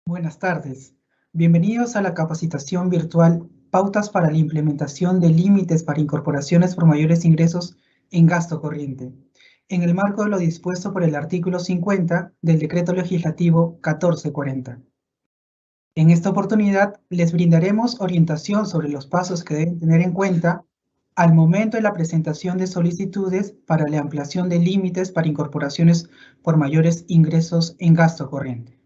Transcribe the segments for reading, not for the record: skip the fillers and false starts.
Buenas tardes. Bienvenidos a la capacitación virtual Pautas para la implementación de límites para incorporaciones por mayores ingresos en gasto corriente, en el marco de lo dispuesto por el artículo 50 del Decreto Legislativo 1440. En esta oportunidad les brindaremos orientación sobre los pasos que deben tener en cuenta al momento de la presentación de solicitudes para la ampliación de límites para incorporaciones por mayores ingresos en gasto corriente.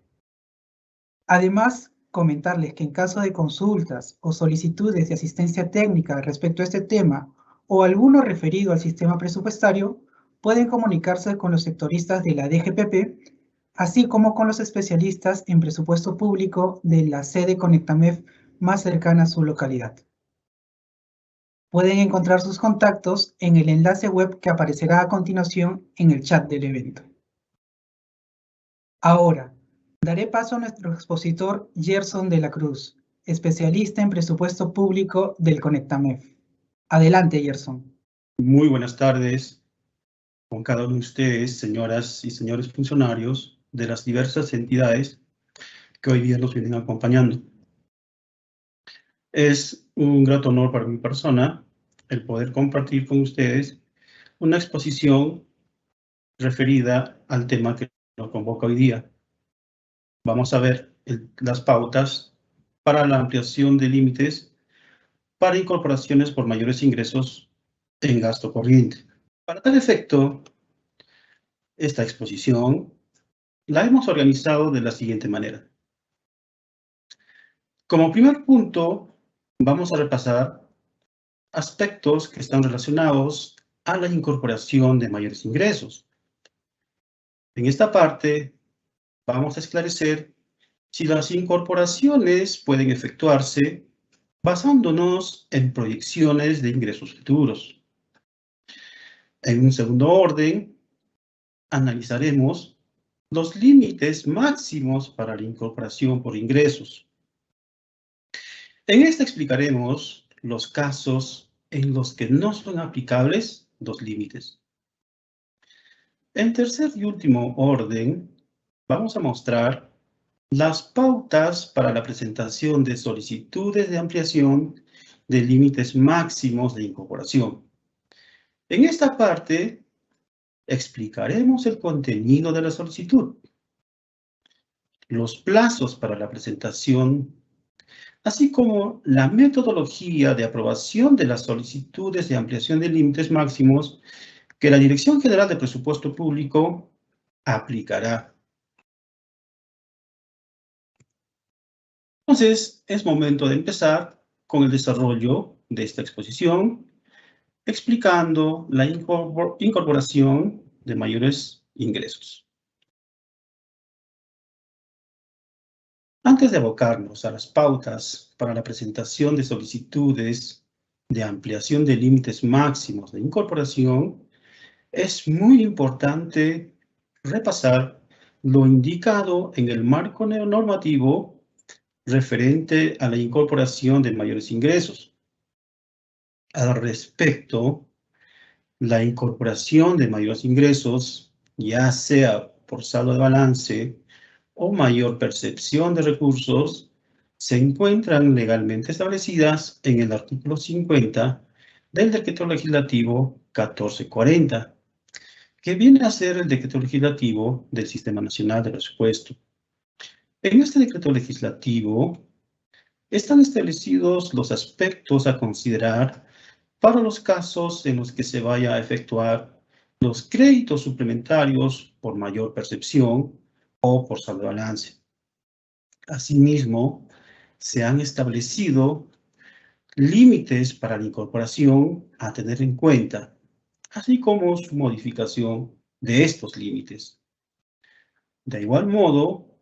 Además, comentarles que en caso de consultas o solicitudes de asistencia técnica respecto a este tema o alguno referido al sistema presupuestario, pueden comunicarse con los sectoristas de la DGPP, así como con los especialistas en presupuesto público de la sede Conectamef más cercana a su localidad. Pueden encontrar sus contactos en el enlace web que aparecerá a continuación en el chat del evento. Ahora, daré paso a nuestro expositor Gerson de la Cruz, especialista en presupuesto público del Conectamef. Adelante, Gerson. Muy buenas tardes con cada uno de ustedes, señoras y señores funcionarios de las diversas entidades que hoy día nos vienen acompañando. Es un grato honor para mi persona el poder compartir con ustedes una exposición referida al tema que nos convoca hoy día. Vamos a ver las pautas para la ampliación de límites para incorporaciones por mayores ingresos en gasto corriente. Para tal efecto, esta exposición la hemos organizado de la siguiente manera. Como primer punto, vamos a repasar aspectos que están relacionados a la incorporación de mayores ingresos. En esta parte, vamos a esclarecer si las incorporaciones pueden efectuarse basándonos en proyecciones de ingresos futuros. En un segundo orden, analizaremos los límites máximos para la incorporación por ingresos. En esta explicaremos los casos en los que no son aplicables los límites. En tercer y último orden, vamos a mostrar las pautas para la presentación de solicitudes de ampliación de límites máximos de incorporación. En esta parte, explicaremos el contenido de la solicitud, los plazos para la presentación, así como la metodología de aprobación de las solicitudes de ampliación de límites máximos que la Dirección General de Presupuesto Público aplicará. Entonces, es momento de empezar con el desarrollo de esta exposición, explicando la incorporación de mayores ingresos. Antes de abocarnos a las pautas para la presentación de solicitudes de ampliación de límites máximos de incorporación, es muy importante repasar lo indicado en el marco normativo referente a la incorporación de mayores ingresos. Al respecto, la incorporación de mayores ingresos, ya sea por saldo de balance o mayor percepción de recursos, se encuentran legalmente establecidas en el artículo 50 del Decreto Legislativo 1440, que viene a ser el decreto legislativo del Sistema Nacional de Presupuesto. En este decreto legislativo están establecidos los aspectos a considerar para los casos en los que se vaya a efectuar los créditos suplementarios por mayor percepción o por saldo de balance. Asimismo, se han establecido límites para la incorporación a tener en cuenta, así como su modificación de estos límites. De igual modo,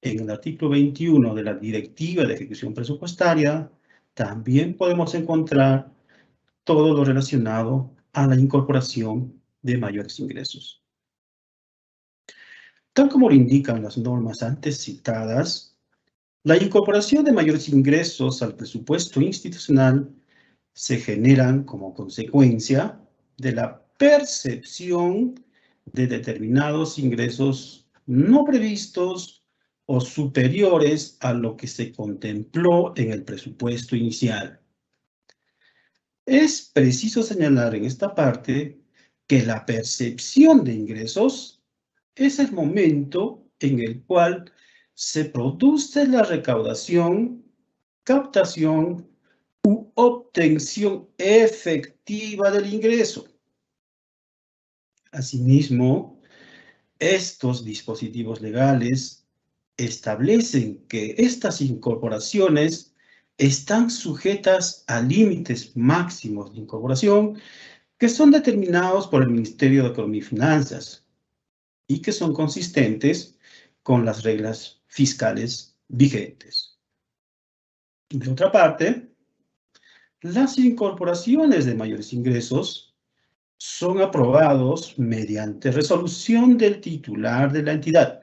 en el artículo 21 de la Directiva de Ejecución Presupuestaria, también podemos encontrar todo lo relacionado a la incorporación de mayores ingresos. Tal como lo indican las normas antes citadas, la incorporación de mayores ingresos al presupuesto institucional se generan como consecuencia de la percepción de determinados ingresos no previstos o superiores a lo que se contempló en el presupuesto inicial. Es preciso señalar en esta parte que la percepción de ingresos es el momento en el cual se produce la recaudación, captación u obtención efectiva del ingreso. Asimismo, estos dispositivos legales establecen que estas incorporaciones están sujetas a límites máximos de incorporación que son determinados por el Ministerio de Economía y Finanzas y que son consistentes con las reglas fiscales vigentes. De otra parte, las incorporaciones de mayores ingresos son aprobados mediante resolución del titular de la entidad.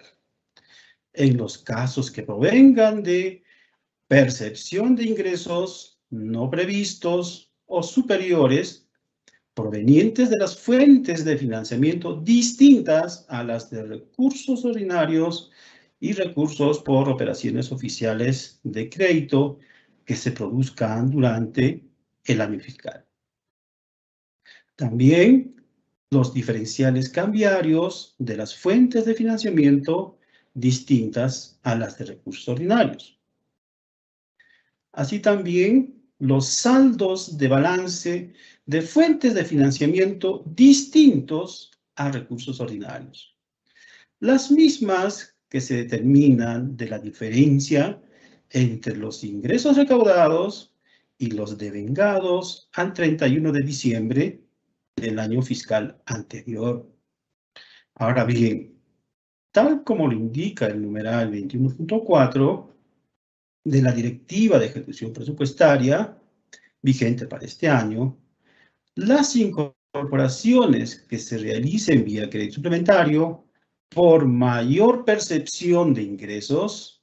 En los casos que provengan de percepción de ingresos no previstos o superiores provenientes de las fuentes de financiamiento distintas a las de recursos ordinarios y recursos por operaciones oficiales de crédito que se produzcan durante el año fiscal. También los diferenciales cambiarios de las fuentes de financiamiento distintas a las de recursos ordinarios. Así también los saldos de balance de fuentes de financiamiento distintos a recursos ordinarios. Las mismas que se determinan de la diferencia entre los ingresos recaudados y los devengados al 31 de diciembre del año fiscal anterior. Ahora bien, tal como lo indica el numeral 21.4 de la Directiva de Ejecución Presupuestaria, vigente para este año, las incorporaciones que se realicen vía crédito suplementario por mayor percepción de ingresos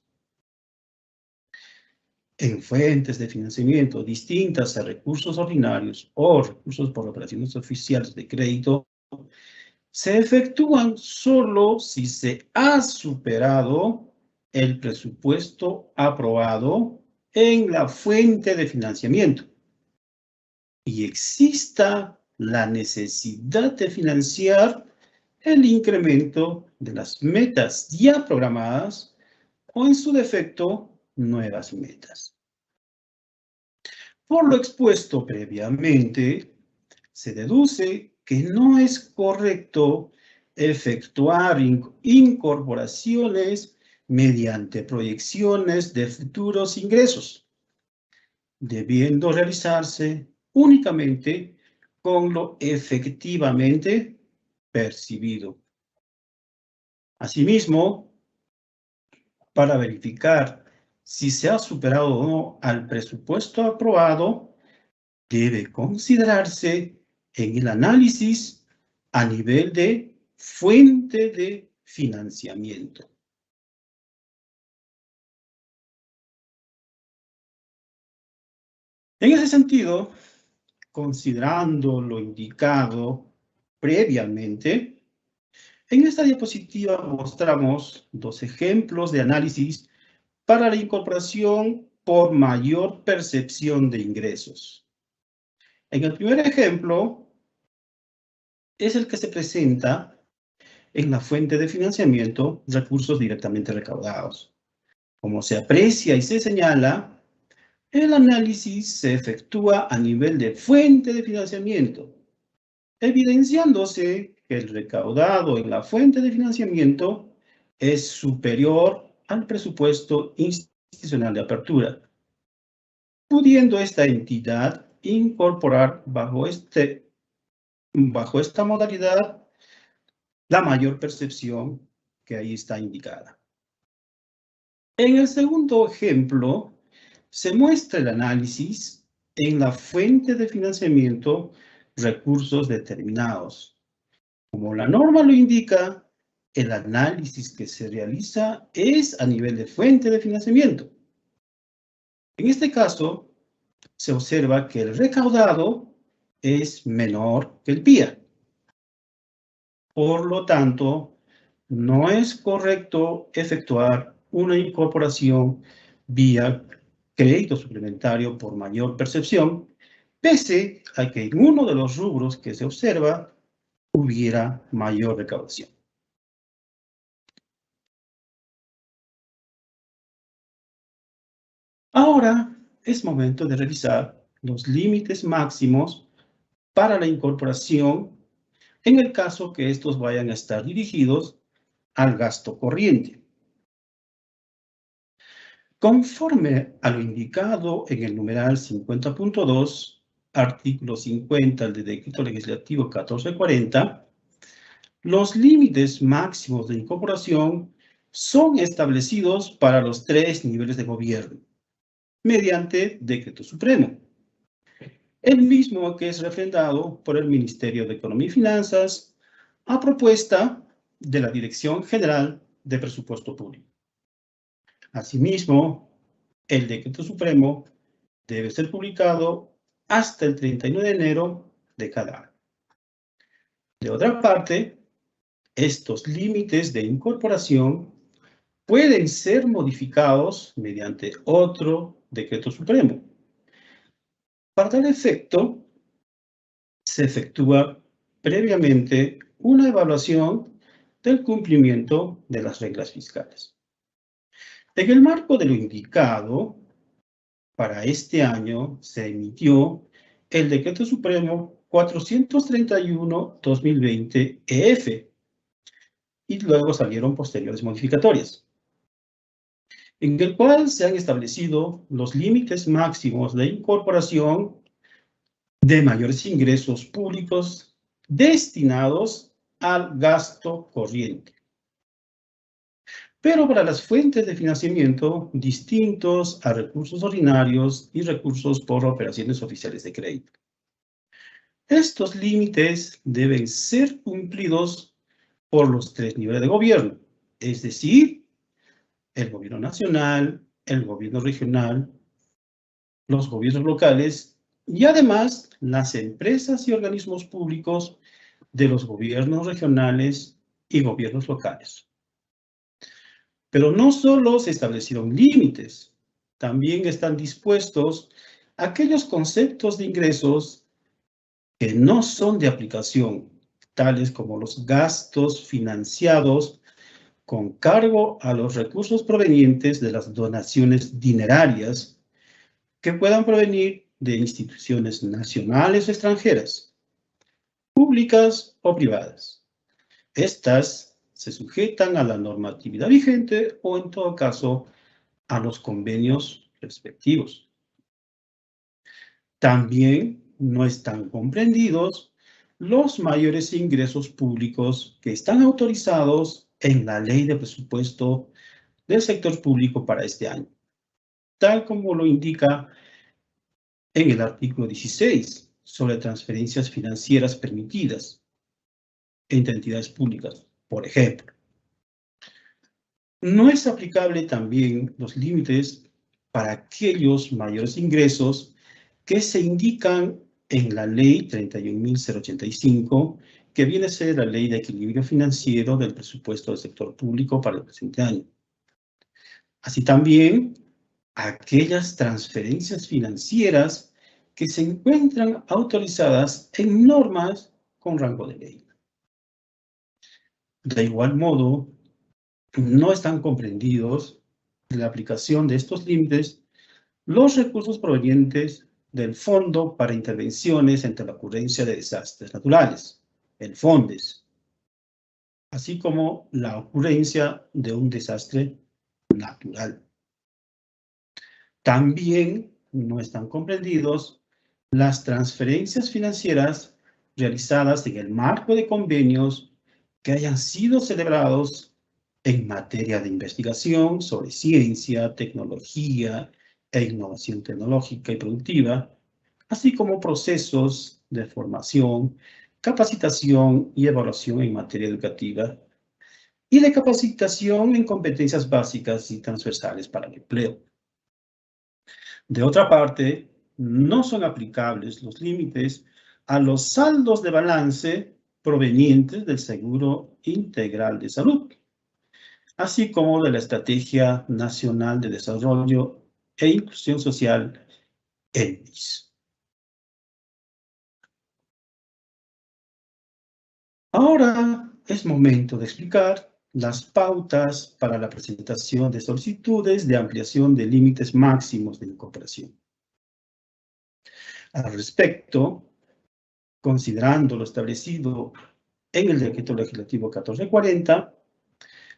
en fuentes de financiamiento distintas a recursos ordinarios o recursos por operaciones oficiales de crédito, se efectúan solo si se ha superado el presupuesto aprobado en la fuente de financiamiento y exista la necesidad de financiar el incremento de las metas ya programadas o, en su defecto, nuevas metas. Por lo expuesto previamente, se deduce que no es correcto efectuar incorporaciones mediante proyecciones de futuros ingresos, debiendo realizarse únicamente con lo efectivamente percibido. Asimismo, para verificar si se ha superado o no al presupuesto aprobado, debe considerarse en el análisis a nivel de fuente de financiamiento. En ese sentido, considerando lo indicado previamente, en esta diapositiva mostramos dos ejemplos de análisis para la incorporación por mayor percepción de ingresos. En el primer ejemplo, es el que se presenta en la fuente de financiamiento recursos directamente recaudados. Como se aprecia y se señala, el análisis se efectúa a nivel de fuente de financiamiento, evidenciándose que el recaudado en la fuente de financiamiento es superior al presupuesto institucional de apertura, pudiendo esta entidad incorporar bajo esta modalidad la mayor percepción que ahí está indicada. En el segundo ejemplo, se muestra el análisis en la fuente de financiamiento recursos determinados. Como la norma lo indica, el análisis que se realiza es a nivel de fuente de financiamiento. En este caso, se observa que el recaudado es menor que el PIA. Por lo tanto, no es correcto efectuar una incorporación vía crédito suplementario por mayor percepción, pese a que en uno de los rubros que se observa hubiera mayor recaudación. Ahora es momento de revisar los límites máximos para la incorporación en el caso que estos vayan a estar dirigidos al gasto corriente. Conforme a lo indicado en el numeral 50.2, artículo 50 del Decreto Legislativo 1440, los límites máximos de incorporación son establecidos para los 3 niveles de gobierno, mediante Decreto Supremo, el mismo que es refrendado por el Ministerio de Economía y Finanzas a propuesta de la Dirección General de Presupuesto Público. Asimismo, el Decreto Supremo debe ser publicado hasta el 31 de enero de cada año. De otra parte, estos límites de incorporación pueden ser modificados mediante otro Decreto Supremo. Para tal efecto, se efectúa previamente una evaluación del cumplimiento de las reglas fiscales. En el marco de lo indicado, para este año se emitió el Decreto Supremo 431/2020 y luego salieron posteriores modificatorias, en el cual se han establecido los límites máximos de incorporación de mayores ingresos públicos destinados al gasto corriente, pero para las fuentes de financiamiento distintos a recursos ordinarios y recursos por operaciones oficiales de crédito. Estos límites deben ser cumplidos por los 3 niveles de gobierno, es decir, el gobierno nacional, el gobierno regional, los gobiernos locales y además las empresas y organismos públicos de los gobiernos regionales y gobiernos locales. Pero no solo se establecieron límites, también están dispuestos aquellos conceptos de ingresos que no son de aplicación, tales como los gastos financiados con cargo a los recursos provenientes de las donaciones dinerarias que puedan provenir de instituciones nacionales o extranjeras, públicas o privadas. Estas se sujetan a la normatividad vigente o, en todo caso, a los convenios respectivos. También no están comprendidos los mayores ingresos públicos que están autorizados en la Ley de Presupuesto del Sector Público para este año, tal como lo indica en el artículo 16 sobre transferencias financieras permitidas entre entidades públicas, por ejemplo. No es aplicable también los límites para aquellos mayores ingresos que se indican en la Ley 31.085, que viene a ser la Ley de Equilibrio Financiero del Presupuesto del Sector Público para el presente año. Así también, aquellas transferencias financieras que se encuentran autorizadas en normas con rango de ley. De igual modo, no están comprendidos en la aplicación de estos límites los recursos provenientes del Fondo para Intervenciones ante la Ocurrencia de Desastres Naturales, el FONDES, así como la ocurrencia de un desastre natural. También no están comprendidos las transferencias financieras realizadas en el marco de convenios que hayan sido celebrados en materia de investigación sobre ciencia, tecnología e innovación tecnológica y productiva, así como procesos de formación, capacitación y evaluación en materia educativa y de capacitación en competencias básicas y transversales para el empleo. De otra parte, no son aplicables los límites a los saldos de balance provenientes del Seguro Integral de Salud, así como de la Estrategia Nacional de Desarrollo e Inclusión Social, ENIS. Ahora es momento de explicar las pautas para la presentación de solicitudes de ampliación de límites máximos de incorporación. Al respecto, considerando lo establecido en el Decreto Legislativo 1440,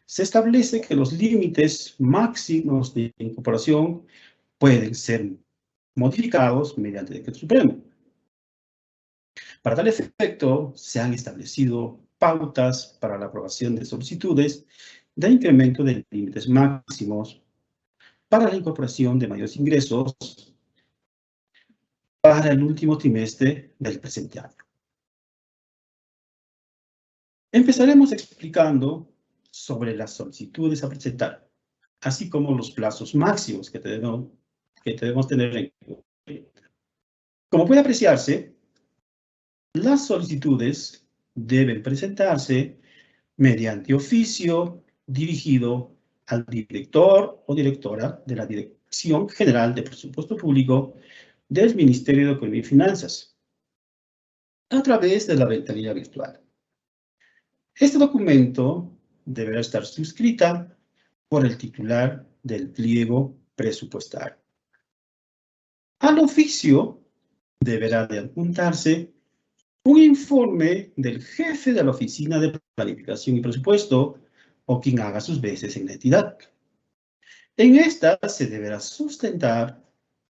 se establece que los límites máximos de incorporación pueden ser modificados mediante decreto supremo. Para tal efecto, se han establecido pautas para la aprobación de solicitudes de incremento de límites máximos para la incorporación de mayores ingresos para el último trimestre del presente año. Empezaremos explicando sobre las solicitudes a presentar, así como los plazos máximos que debemos tener en cuenta. Como puede apreciarse, las solicitudes deben presentarse mediante oficio dirigido al director o directora de la Dirección General de Presupuesto Público del Ministerio de Economía y Finanzas, a través de la ventanilla virtual. Este documento deberá estar suscrita por el titular del pliego presupuestario. Al oficio deberá de adjuntarse un informe del jefe de la Oficina de Planificación y Presupuesto o quien haga sus veces en la entidad. En esta se deberá sustentar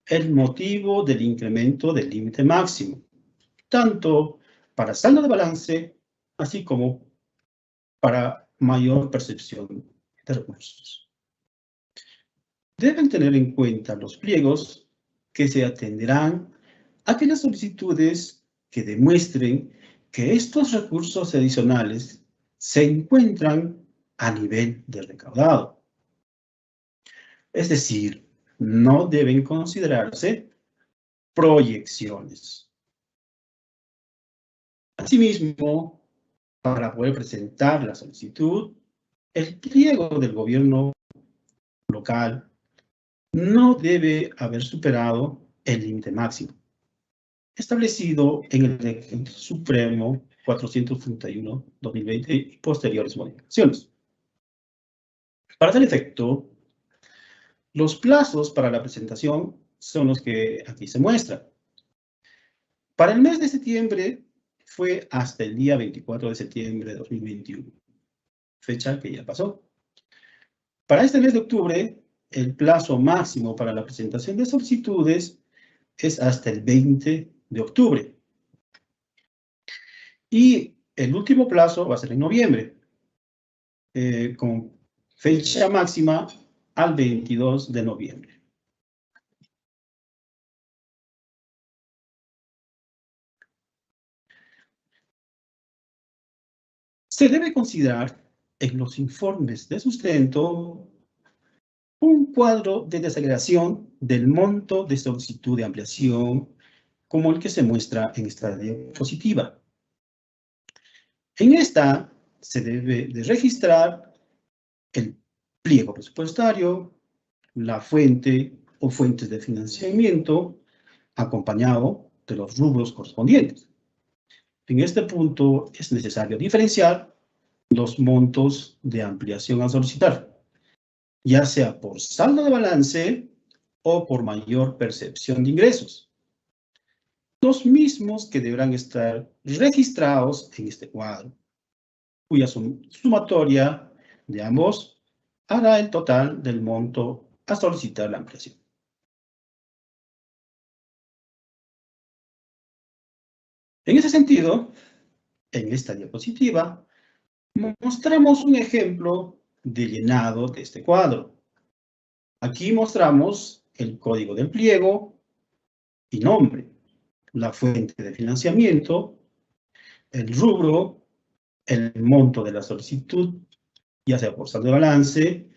el motivo del incremento del límite máximo, tanto para saldo de balance, así como para mayor percepción de recursos. Deben tener en cuenta los pliegos que se atenderán a aquellas solicitudes que demuestren que estos recursos adicionales se encuentran a nivel de recaudado. Es decir, no deben considerarse proyecciones. Asimismo, para poder presentar la solicitud, el pliego del gobierno local no debe haber superado el límite máximo establecido en el Decreto Supremo 431/2020 y posteriores modificaciones. Para tal efecto, los plazos para la presentación son los que aquí se muestran. Para el mes de septiembre fue hasta el día 24 de septiembre de 2021, fecha que ya pasó. Para este mes de octubre, el plazo máximo para la presentación de solicitudes es hasta el 20 de octubre. Y el último plazo va a ser en noviembre, con fecha máxima al 22 de noviembre. Se debe considerar en los informes de sustento un cuadro de desagregación del monto de solicitud de ampliación como el que se muestra en esta diapositiva. En esta se debe de registrar el pliego presupuestario, la fuente o fuentes de financiamiento, acompañado de los rubros correspondientes. En este punto es necesario diferenciar los montos de ampliación a solicitar, ya sea por saldo de balance o por mayor percepción de ingresos. Los mismos que deberán estar registrados en este cuadro, cuya sumatoria de ambos hará el total del monto a solicitar la ampliación. En ese sentido, en esta diapositiva, mostramos un ejemplo de llenado de este cuadro. Aquí mostramos el código del pliego y nombre, la fuente de financiamiento, el rubro, el monto de la solicitud, ya sea por saldo de balance,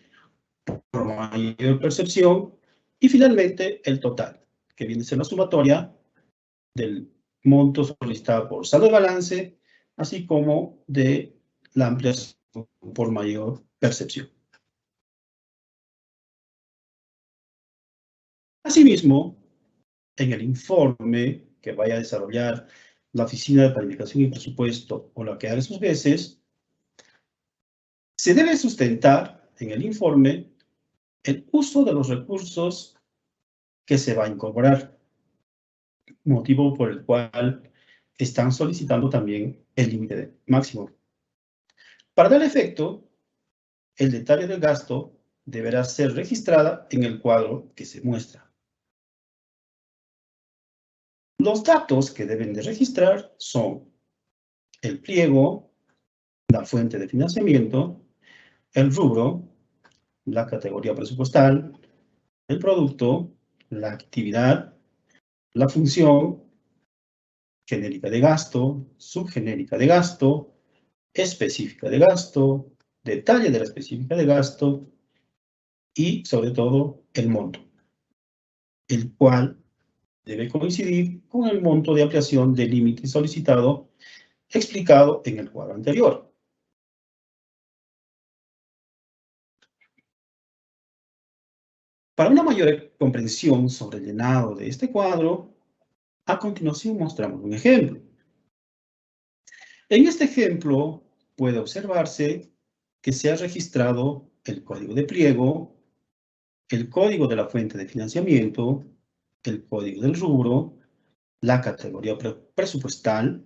por mayor percepción, y finalmente el total, que viene a ser la sumatoria del monto solicitado por saldo de balance, así como de la ampliación por mayor percepción. Asimismo, en el informe que vaya a desarrollar la Oficina de Planificación y Presupuesto o la que haga sus veces, se debe sustentar en el informe el uso de los recursos que se va a incorporar, motivo por el cual están solicitando también el límite máximo. Para dar efecto, el detalle del gasto deberá ser registrada en el cuadro que se muestra. Los datos que deben de registrar son el pliego, la fuente de financiamiento, el rubro, la categoría presupuestal, el producto, la actividad, la función, genérica de gasto, subgenérica de gasto, específica de gasto, detalle de la específica de gasto y, sobre todo, el monto, el cual debe coincidir con el monto de ampliación del límite solicitado explicado en el cuadro anterior. Para una mayor comprensión sobre el llenado de este cuadro, a continuación mostramos un ejemplo. En este ejemplo puede observarse que se ha registrado el código de pliego, el código de la fuente de financiamiento, el código del rubro, la categoría presupuestal,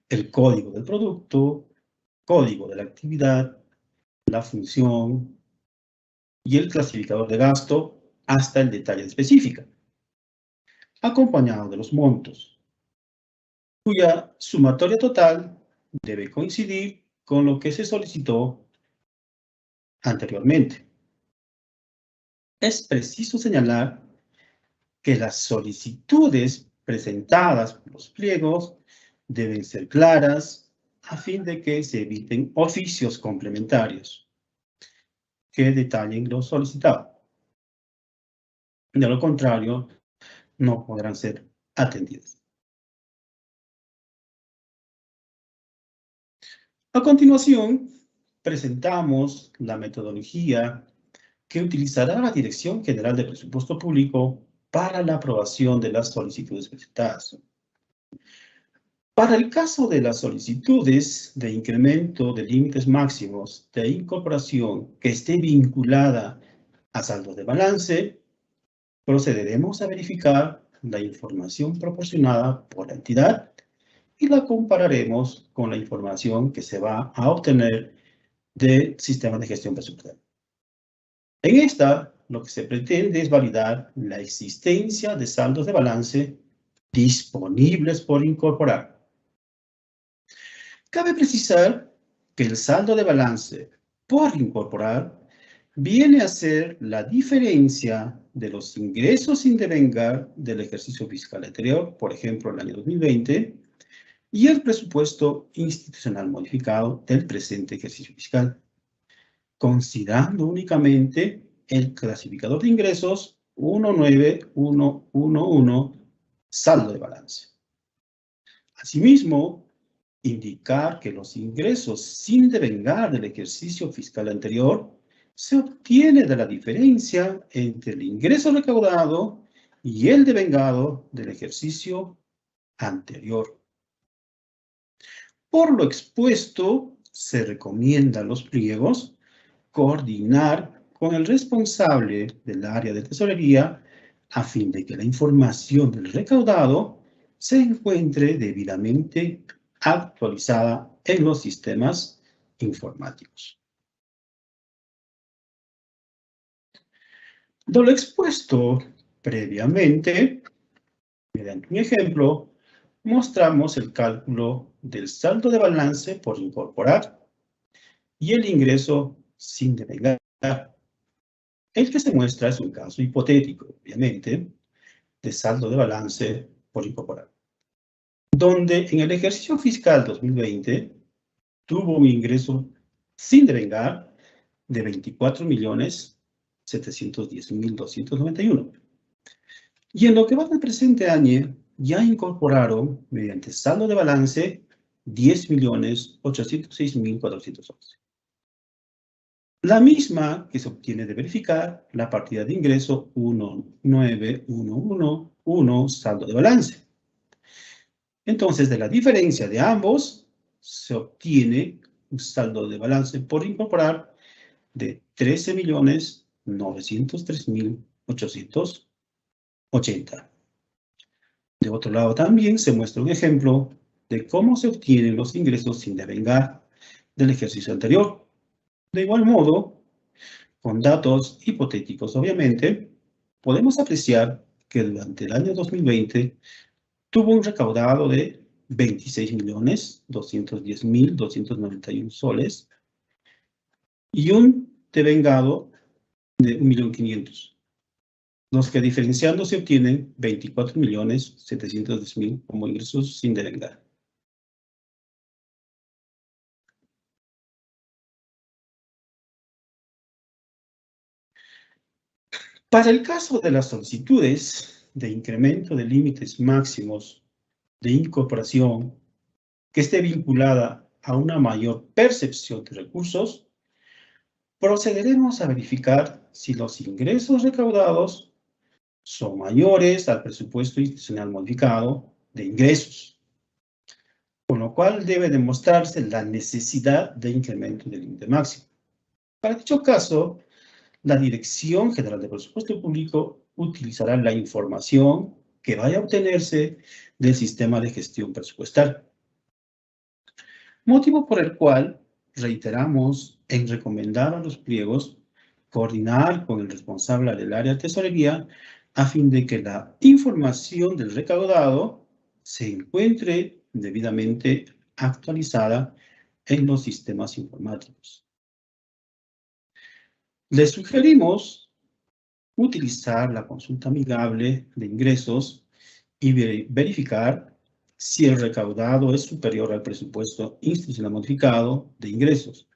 el código del producto, código de la actividad, la función y el clasificador de gasto hasta el detalle específico, acompañado de los montos, cuya sumatoria total debe coincidir con lo que se solicitó anteriormente. Es preciso señalar que las solicitudes presentadas por los pliegos deben ser claras a fin de que se eviten oficios complementarios que detallen lo solicitado. De lo contrario, no podrán ser atendidas. A continuación, presentamos la metodología que utilizará la Dirección General de Presupuesto Público para la aprobación de las solicitudes presentadas. Para el caso de las solicitudes de incremento de límites máximos de incorporación que esté vinculada a saldo de balance, procederemos a verificar la información proporcionada por la entidad y la compararemos con la información que se va a obtener del sistema de gestión presupuestaria. En esta, lo que se pretende es validar la existencia de saldos de balance disponibles por incorporar. Cabe precisar que el saldo de balance por incorporar viene a ser la diferencia de los ingresos sin devengar del ejercicio fiscal anterior, por ejemplo, el año 2020, y el presupuesto institucional modificado del presente ejercicio fiscal, considerando únicamente el clasificador de ingresos 19111, saldo de balance. Asimismo, indicar que los ingresos sin devengar del ejercicio fiscal anterior se obtiene de la diferencia entre el ingreso recaudado y el devengado del ejercicio anterior. Por lo expuesto, se recomienda a los pliegos coordinar con el responsable del área de tesorería a fin de que la información del recaudado se encuentre debidamente actualizada en los sistemas informáticos. De lo expuesto previamente, mediante un ejemplo, mostramos el cálculo del saldo de balance por incorporar y el ingreso sin devengar. El que se muestra es un caso hipotético, obviamente, de saldo de balance por incorporar, donde en el ejercicio fiscal 2020 tuvo un ingreso sin devengar de 24.710.291. Y en lo que va del presente año, ya incorporaron, mediante saldo de balance, 10.806.411. La misma que se obtiene de verificar la partida de ingreso 19111, saldo de balance. Entonces, de la diferencia de ambos, se obtiene un saldo de balance por incorporar de 13.903.880. De otro lado, también se muestra un ejemplo de cómo se obtienen los ingresos sin devengar del ejercicio anterior. De igual modo, con datos hipotéticos, obviamente, podemos apreciar que durante el año 2020 tuvo un recaudado de 26.210.291 soles y un devengado de 1.500.000, los que diferenciando se obtienen 24.710.000 como ingresos sin devengar. Para el caso de las solicitudes de incremento de límites máximos de incorporación que esté vinculada a una mayor percepción de recursos, procederemos a verificar si los ingresos recaudados son mayores al presupuesto institucional modificado de ingresos, con lo cual debe demostrarse la necesidad de incremento del límite máximo. Para dicho caso, la Dirección General de Presupuesto Público utilizará la información que vaya a obtenerse del sistema de gestión presupuestal. Motivo por el cual reiteramos en recomendar a los pliegos coordinar con el responsable del área de tesorería a fin de que la información del recaudado se encuentre debidamente actualizada en los sistemas informáticos. Les sugerimos utilizar la consulta amigable de ingresos y verificar si el recaudado es superior al presupuesto institucional modificado de ingresos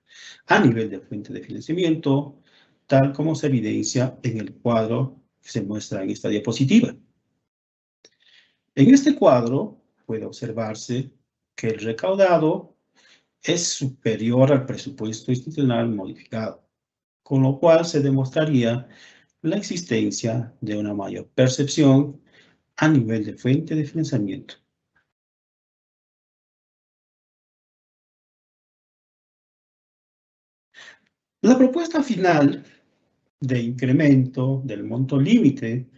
a nivel de fuente de financiamiento, tal como se evidencia en el cuadro que se muestra en esta diapositiva. En este cuadro puede observarse que el recaudado es superior al presupuesto institucional modificado, con lo cual se demostraría la existencia de una mayor percepción a nivel de fuente de financiamiento. La propuesta final de incremento del monto límite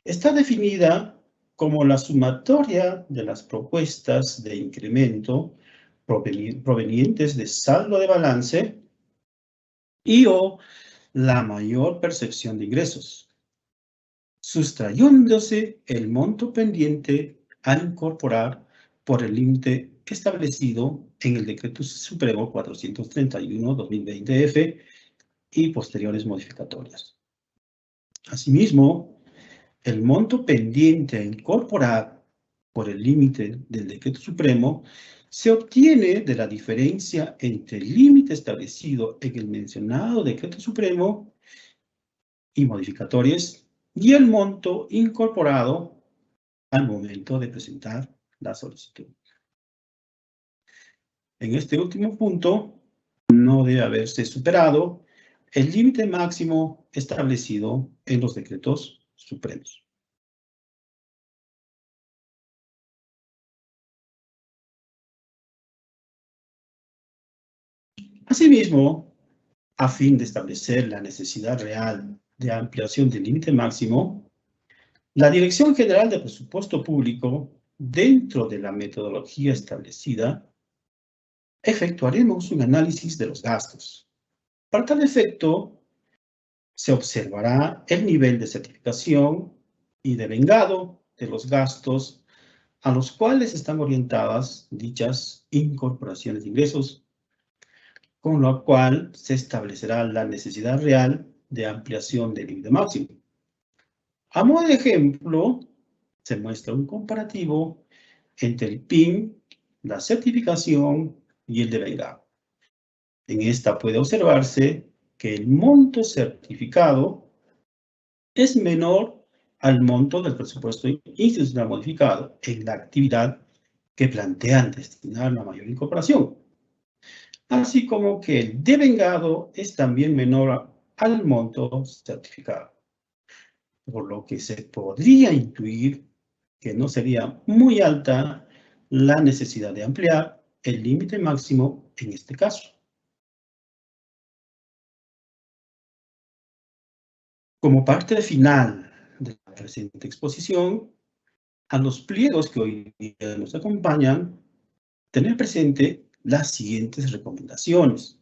está definida como la sumatoria de las propuestas de incremento provenientes de saldo de balance y o la mayor percepción de ingresos, sustrayéndose el monto pendiente a incorporar por el límite establecido en el Decreto Supremo 431/2020-F y posteriores modificatorias. Asimismo, el monto pendiente a incorporar por el límite del Decreto Supremo se obtiene de la diferencia entre el límite establecido en el mencionado Decreto Supremo y modificatorias y el monto incorporado al momento de presentar la solicitud. En este último punto, no debe haberse superado el límite máximo establecido en los decretos supremos. Asimismo, a fin de establecer la necesidad real de ampliación del límite máximo, la Dirección General de Presupuesto Público, dentro de la metodología establecida, efectuaremos un análisis de los gastos. Para tal efecto, se observará el nivel de certificación y devengado de los gastos a los cuales están orientadas dichas incorporaciones de ingresos, con lo cual se establecerá la necesidad real de ampliación del límite máximo. A modo de ejemplo, se muestra un comparativo entre el PIN, la certificación y el devengado. En esta puede observarse que el monto certificado es menor al monto del presupuesto institucional modificado en la actividad que plantean destinar la mayor incorporación. así como que el devengado es también menor al monto certificado, por lo que se podría intuir que no sería muy alta la necesidad de ampliar el límite máximo en este caso. Como parte final de la presente exposición, a los pliegos que hoy día nos acompañan, tener presente las siguientes recomendaciones.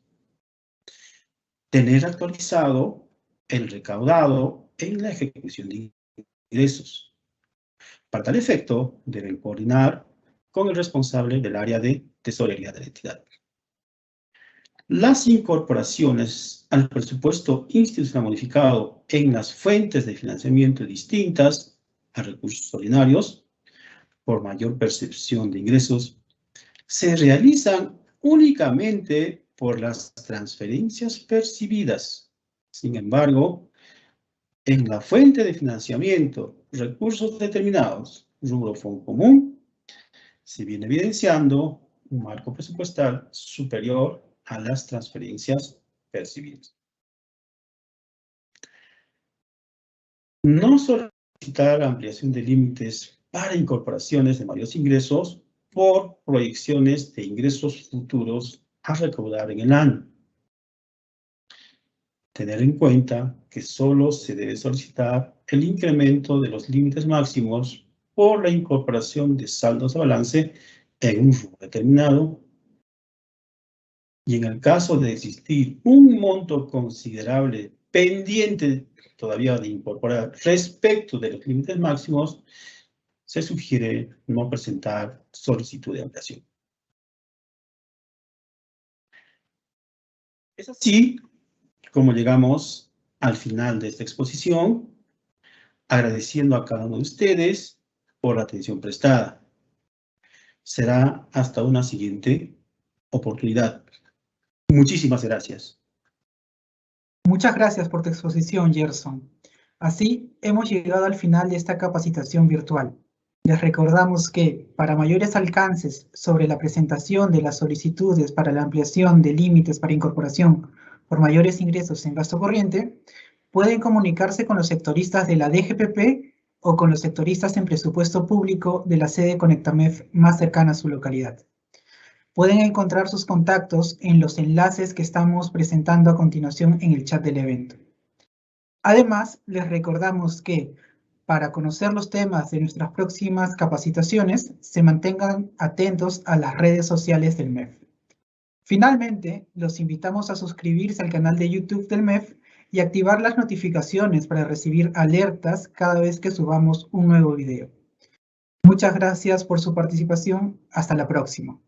Tener actualizado el recaudado en la ejecución de ingresos. Para tal efecto, deben coordinar con el responsable del área de tesorería de la entidad. Las incorporaciones al presupuesto institucional modificado en las fuentes de financiamiento distintas a recursos ordinarios, por mayor percepción de ingresos, se realizan únicamente por las transferencias percibidas. Sin embargo, en la fuente de financiamiento, recursos determinados, rubro fondo común, se viene evidenciando un marco presupuestal superior a las transferencias percibidas. No solicitar ampliación de límites para incorporaciones de mayores ingresos por proyecciones de ingresos futuros a recaudar en el año. Tener en cuenta que solo se debe solicitar el incremento de los límites máximos por la incorporación de saldos de balance en un rubro determinado. Y en el caso de existir un monto considerable pendiente todavía de incorporar respecto de los límites máximos, se sugiere no presentar solicitud de ampliación. Es así como llegamos al final de esta exposición, agradeciendo a cada uno de ustedes por la atención prestada. Será hasta una siguiente oportunidad. Muchísimas gracias. Muchas gracias por tu exposición, Gerson. Así, hemos llegado al final de esta capacitación virtual. Les recordamos que, para mayores alcances sobre la presentación de las solicitudes para la ampliación de límites para incorporación por mayores ingresos en gasto corriente, pueden comunicarse con los sectoristas de la DGPP o con los sectoristas en presupuesto público de la sede Conectamef más cercana a su localidad. Pueden encontrar sus contactos en los enlaces que estamos presentando a continuación en el chat del evento. Además, les recordamos que, para conocer los temas de nuestras próximas capacitaciones, se mantengan atentos a las redes sociales del MEF. Finalmente, los invitamos a suscribirse al canal de YouTube del MEF y activar las notificaciones para recibir alertas cada vez que subamos un nuevo video. Muchas gracias por su participación. Hasta la próxima.